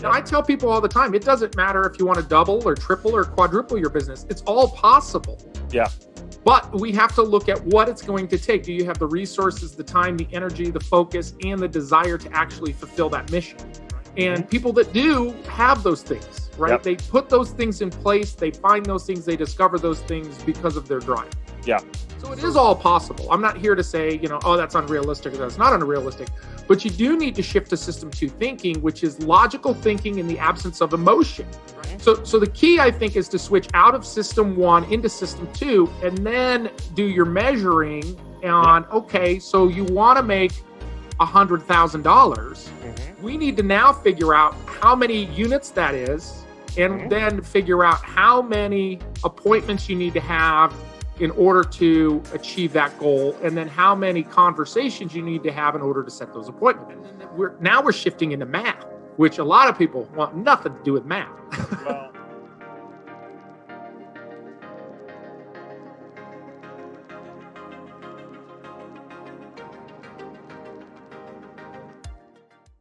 Now, I tell people all the time, it doesn't matter if you want to double or triple or quadruple your business. It's all possible. Yeah. But we have to look at what it's going to take. Do you have the resources, the time, the energy, the focus, and the desire to actually fulfill that mission? And people that do have those things, right? Yep. They put those things in place. They find those things. They discover those things because of their drive. Yeah. So it is all possible. I'm not here to say, oh, that's unrealistic. That's not unrealistic. But you do need to shift to system 2 thinking, which is logical thinking in the absence of emotion. Right? So the key, I think, is to switch out of system 1 into system 2 and then do your measuring on, okay, so you want to make $100,000. We need to now figure out how many units that is, and then figure out how many appointments you need to have in order to achieve that goal, and then how many conversations you need to have in order to set those appointments. And then we're shifting into math, which a lot of people want nothing to do with math. Well,